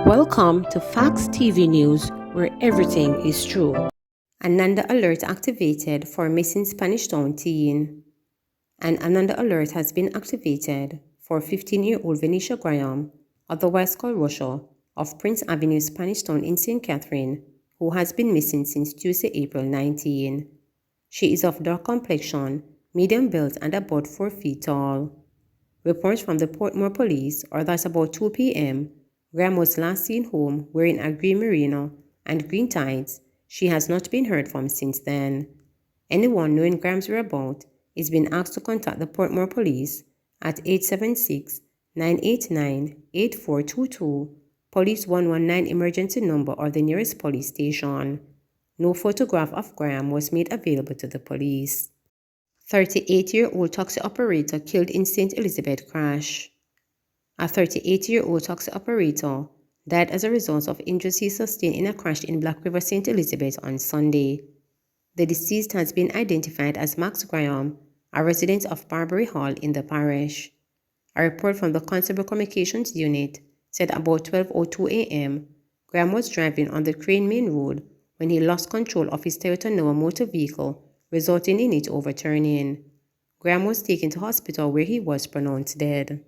Welcome to Facts TV News, where everything is true. Another alert activated for missing Spanish Town teen. And another alert has been activated for 15-year-old Venetia Graham, otherwise called Russia, of Prince Avenue, Spanish Town in St. Catherine, who has been missing since Tuesday, April 19. She is of dark complexion, medium build, and about 4 feet tall. Reports from the Portmore police are that about 2 p.m., Graham was last seen home wearing a green merino and green tights. She has not been heard from since then. Anyone knowing Graham's whereabouts is being asked to contact the Portmore police at 876-989-8422, Police 119 emergency number, or the nearest police station. No photograph of Graham was made available to the police. 38-year-old Tox Operator killed in St. Elizabeth crash. A 38-year-old Tox Operator died as a result of injuries he sustained in a crash in Black River, St. Elizabeth on Sunday. The deceased has been identified as Max Graham, a resident of Barbary Hall in the parish. A report from the Constable Communications Unit said about 12:02 a.m., Graham was driving on the Crane Main Road when he lost control of his Toyota Noah motor vehicle, resulting in it overturning. Graham was taken to hospital where he was pronounced dead.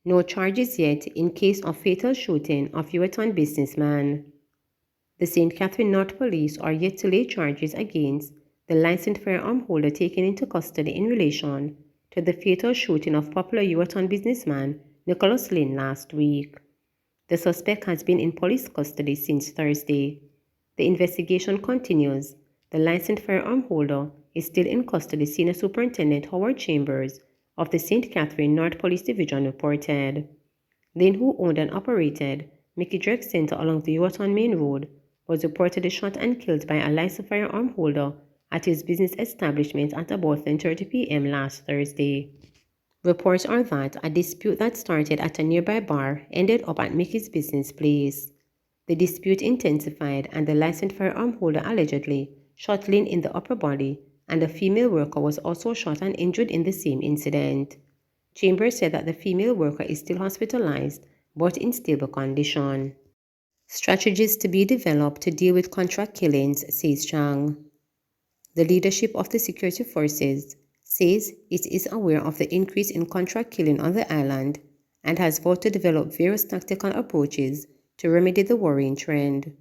No charges yet in case of fatal shooting of Ueton businessman. The St. Catherine North Police are yet to lay charges against the licensed firearm holder taken into custody in relation to the fatal shooting of popular Ueton businessman Nicholas Lynn last week. The suspect has been in police custody since Thursday. The investigation continues. The licensed firearm holder is still in custody, Senior Superintendent Howard Chambers of the St. Catherine North Police Division reported. Lynn, who owned and operated Mickey Drake Center along the Ueton Main Road, was reportedly shot and killed by a licensed firearm holder at his business establishment at about 10:30 p.m. last Thursday. Reports are that a dispute that started at a nearby bar ended up at Mickey's business place. The dispute intensified and the licensed firearm holder allegedly shot Lynn in the upper body, and a female worker was also shot and injured in the same incident. Chambers said that the female worker is still hospitalized but in stable condition. Strategies to be developed to deal with contract killings, says Chang. The leadership of the security forces says it is aware of the increase in contract killing on the island and has vowed to develop various tactical approaches to remedy the worrying trend.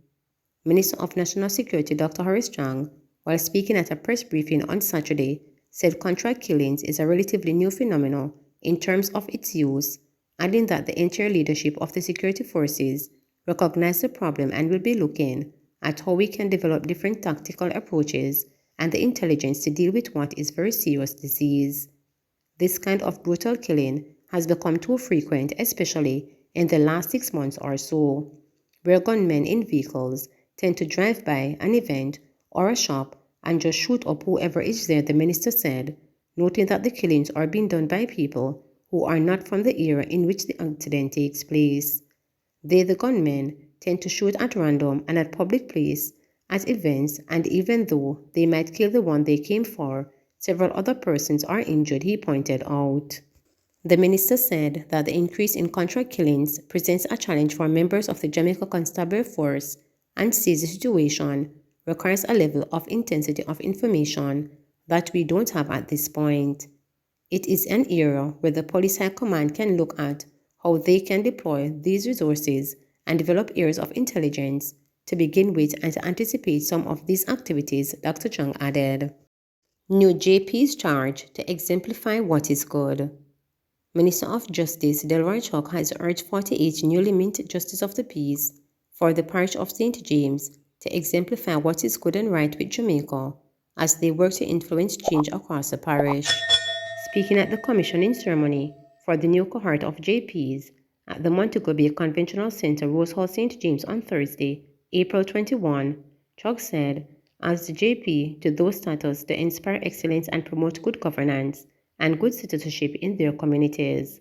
Minister of National Security Dr. Horace Chang, while speaking at a press briefing on Saturday, said contract killings is a relatively new phenomenon in terms of its use, adding that the entire leadership of the security forces recognize the problem and will be looking at how we can develop different tactical approaches and the intelligence to deal with what is very serious disease. This kind of brutal killing has become too frequent, especially in the last 6 months or so, where gunmen in vehicles tend to drive by an event or a shop and just shoot up whoever is there, the minister said, noting that the killings are being done by people who are not from the area in which the accident takes place. They, the gunmen, tend to shoot at random and at public place, at events, and even though they might kill the one they came for, several other persons are injured, he pointed out. The minister said that the increase in contract killings presents a challenge for members of the Jamaica Constabulary Force and says the situation requires a level of intensity of information that we don't have at this point. It is an area where the Police High Command can look at how they can deploy these resources and develop areas of intelligence to begin with and to anticipate some of these activities, Dr. Chung added. New JPs Charged to exemplify what is good. Minister of Justice Delroy Chuck has urged 48 newly minted Justice of the Peace for the parish of St. James to exemplify what is good and right with Jamaica as they work to influence change across the parish. Speaking at the commissioning ceremony for the new cohort of JPs at the Montego Bay Conventional Center, Rose Hall, St. James on Thursday, April 21, Chuck said, as the JP to those status to inspire excellence and promote good governance and good citizenship in their communities.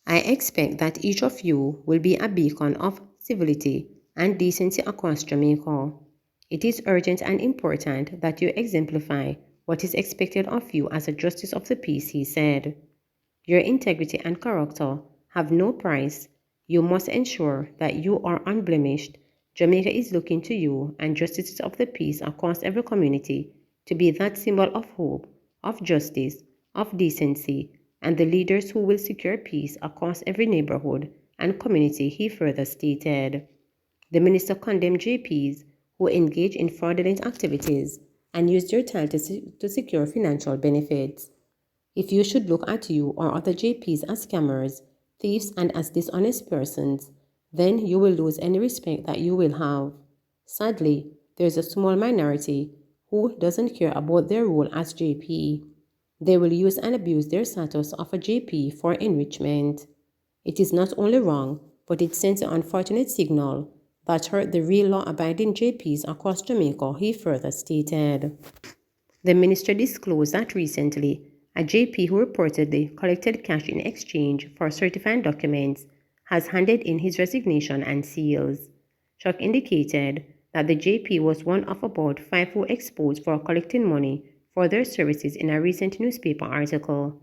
I expect that each of you will be a beacon of civility and decency across Jamaica. It is urgent and important that you exemplify what is expected of you as a Justice of the Peace, he said. Your integrity and character have no price, You must ensure that you are unblemished. Jamaica is looking to you and justices of the peace across every community to be that symbol of hope, of justice, of decency, and the leaders who will secure peace across every neighborhood and community, he further stated. The minister condemned JPs who engage in fraudulent activities and use their time to secure financial benefits. If you should look at you or other JPs as scammers, thieves, and as dishonest persons, then you will lose any respect that you will have. Sadly, there is a small minority who doesn't care about their role as JP. They will use and abuse their status of a JP for enrichment. It is not only wrong, but it sends an unfortunate signal that hurt the real law-abiding JPs across Jamaica, he further stated. The minister disclosed that recently, a JP who reportedly collected cash in exchange for certifying documents has handed in his resignation and seals. Chuck indicated that the JP was one of about 5 who exposed for collecting money for their services in a recent newspaper article.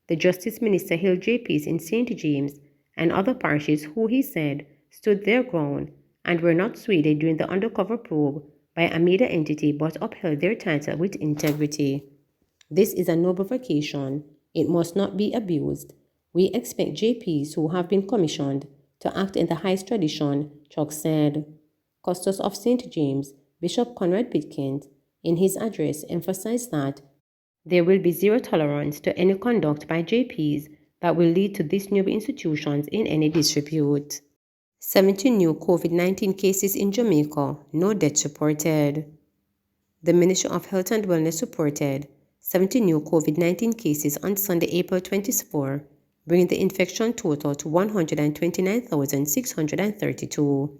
The Justice Minister hailed JPs in St. James and other parishes who, he said, stood their ground and were not swayed during the undercover probe by a media entity but upheld their title with integrity. This is a noble vocation. It must not be abused. We expect JPs who have been commissioned to act in the highest tradition, Chuck said. Custos of St. James, Bishop Conrad Pitkins, in his address emphasized that there will be zero tolerance to any conduct by JPs that will lead to these new institutions in any disrepute. 70 new COVID-19 cases in Jamaica, no deaths reported. The Ministry of Health and Wellness reported 70 new COVID-19 cases on Sunday, April 24, bringing the infection total to 129,632.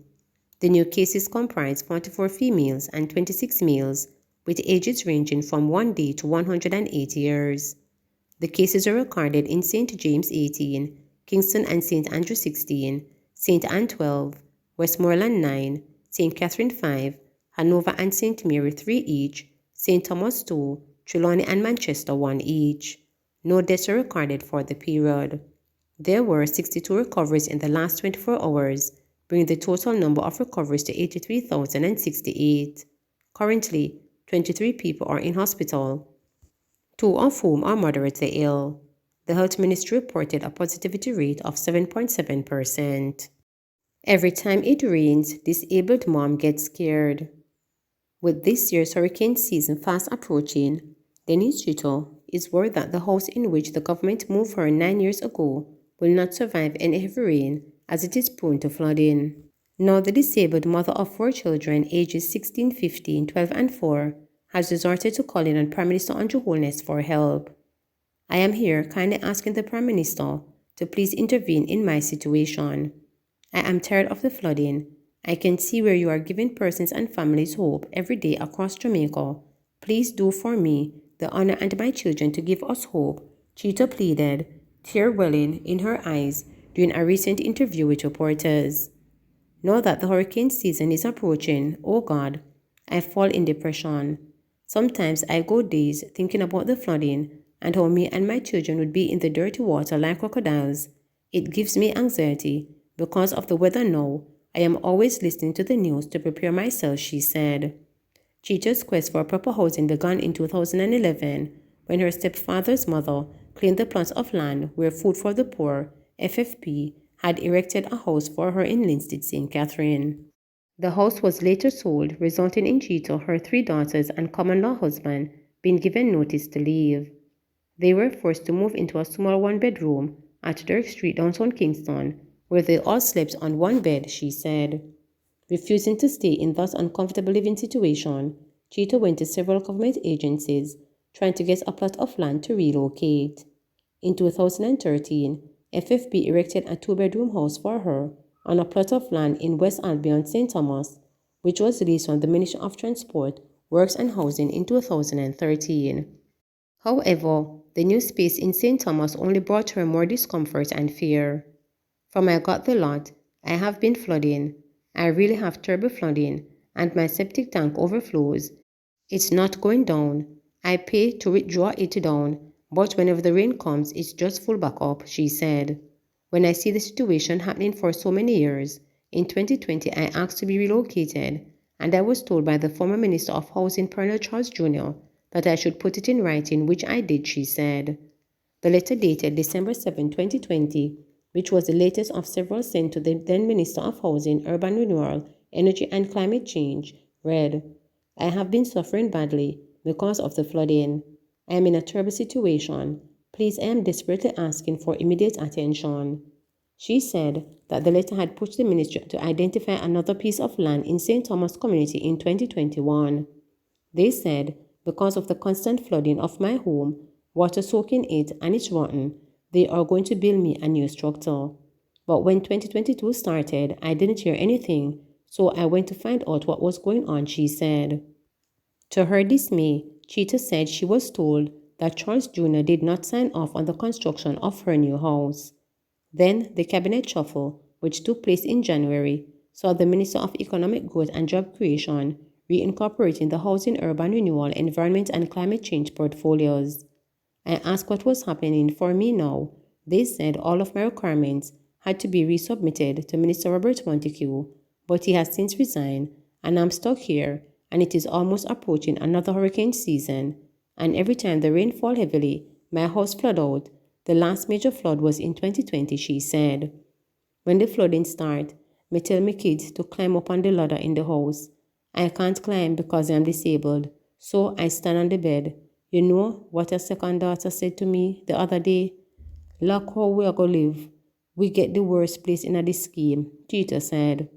The new cases comprise 44 females and 26 males, with ages ranging from 1 day to 108 years. The cases are recorded in St. James 18, Kingston and St. Andrew 16, St. Anne 12, Westmoreland 9, St. Catherine 5, Hanover and St. Mary 3 each, St. Thomas 2, Trelawney and Manchester 1 each. No deaths are recorded for the period. There were 62 recoveries in the last 24 hours, bringing the total number of recoveries to 83,068. Currently, 23 people are in hospital, 2 of whom are moderately ill. The Health Ministry reported a positivity rate of 7.7%. Every time it rains, disabled mom gets scared. With this year's hurricane season fast approaching, Denise Chito is worried that the house in which the government moved her 9 years ago will not survive any heavy rain as it is prone to flooding. Now the disabled mother of 4 children ages 16, 15, 12 and 4 has resorted to calling on Prime Minister Andrew Holness for help. I am here kindly asking the Prime Minister to please intervene in my situation. I am tired of the flooding. I can see where you are giving persons and families hope every day across Jamaica. Please do for me the honor and my children to give us hope, Chito pleaded, tear welling in her eyes during a recent interview with reporters. Now that the hurricane season is approaching, oh God, I fall in depression. Sometimes I go days thinking about the flooding and how me and my children would be in the dirty water like crocodiles. It gives me anxiety. Because of the weather now, I am always listening to the news to prepare myself, she said. Chito's quest for proper housing began in 2011 when her stepfather's mother claimed the plots of land where Food for the Poor, FFP, had erected a house for her in Linstead, St. Catherine. The house was later sold, resulting in Chito, her 3 daughters, and common-law husband being given notice to leave. They were forced to move into a small 1-bedroom at Dirk Street, downtown Kingston, where they all slept on 1 bed, she said. Refusing to stay in that uncomfortable living situation, Chito went to several government agencies trying to get a plot of land to relocate. In 2013, FFP erected a 2-bedroom house for her on a plot of land in West Albion, St. Thomas, which was leased from the Ministry of Transport, Works and Housing in 2013. However, the new space in St. Thomas only brought her more discomfort and fear. From I got the lot, I have been flooding. I really have terrible flooding, and my septic tank overflows. It's not going down. I pay to withdraw it down, but whenever the rain comes, it's just full back up, she said. When I see the situation happening for so many years, in 2020 I asked to be relocated, and I was told by the former Minister of Housing, Colonel Charles Jr., that I should put it in writing, which I did, she said. The letter dated December 7, 2020, which was the latest of several sent to the then Minister of Housing, Urban Renewal, Energy and Climate Change, read, I have been suffering badly because of the flooding. I am in a terrible situation. Please, I am desperately asking for immediate attention. She said that the letter had pushed the ministry to identify another piece of land in St. Thomas community in 2021. They said, because of the constant flooding of my home, water soaking it and it's rotten, they are going to build me a new structure. But when 2022 started, I didn't hear anything, so I went to find out what was going on, she said. To her dismay, Cheetah said she was told that Charles Jr. did not sign off on the construction of her new house. Then the cabinet shuffle, which took place in January, saw the Minister of Economic Growth and Job Creation reincorporating the Housing, Urban Renewal, Environment and Climate Change portfolios. I asked what was happening for me now. They said all of my requirements had to be resubmitted to Minister Robert Montague, but he has since resigned, and I'm stuck here, and it is almost approaching another hurricane season, and every time the rain fall heavily, my house flood out. The last major flood was in 2020, she said. When the flooding start, me tell my kids to climb up on the ladder in the house. I can't climb because I'm disabled, so I stand on the bed. You know what a second daughter said to me the other day? Look how we are going to live. We get the worst place in this scheme, Cheetah said.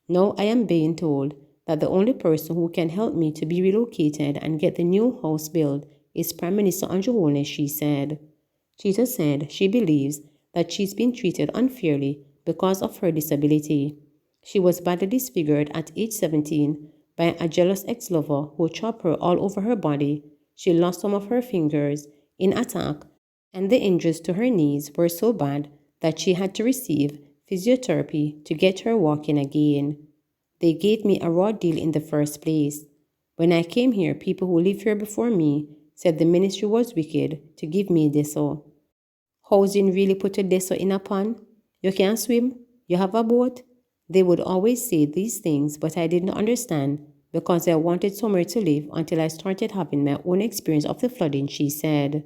Now I am being told that the only person who can help me to be relocated and get the new house built is Prime Minister Andrew Holness, she said. Cheetah said she believes that she's been treated unfairly because of her disability. She was badly disfigured at age 17 by a jealous ex-lover who chopped her all over her body. She lost some of her fingers in attack, and the injuries to her knees were so bad that she had to receive physiotherapy to get her walking again. They gave me a raw deal in the first place. When I came here, people who lived here before me said the ministry was wicked to give me deso. Housing really put a deso in a pond? You can swim? You have a boat? They would always say these things, but I didn't understand because I wanted somewhere to live until I started having my own experience of the flooding, she said.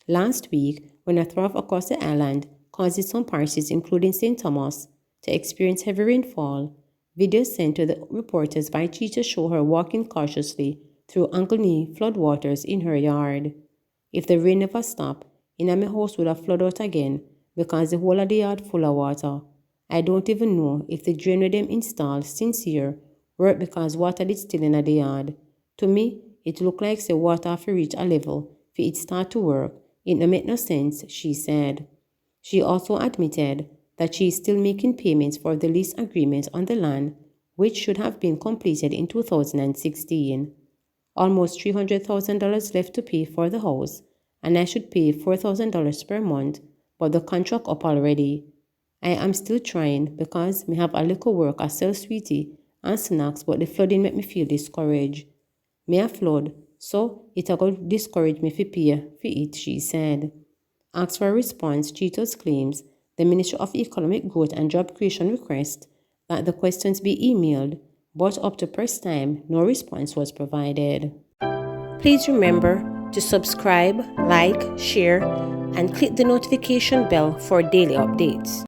Last week, when a trough across the island caused some parties, including St. Thomas, to experience heavy rainfall, videos sent to the reporters by Cheetah show her walking cautiously through ankle-knee floodwaters in her yard. If the rain never stopped, my house would have flooded out again because the whole of the yard full of water. I don't even know if the drain with them installed since here worked because water did still in the yard. To me, it looked like the water have to reach a level for it start to work. It no make no sense, she said. She also admitted that she is still making payments for the lease agreement on the land, which should have been completed in 2016. Almost $300,000 left to pay for the house, and I should pay $4,000 per month, but the contract up already. I am still trying because me have a little work I sell sweetie and snacks, but the flooding make me feel discouraged. Me a flood, so it a go discourage me fi pay for it, she said. Asked for a response, Cheetah's claims the Ministry of Economic Growth and Job Creation request that the questions be emailed, but up to press time, no response was provided. Please remember to subscribe, like, share, and click the notification bell for daily updates.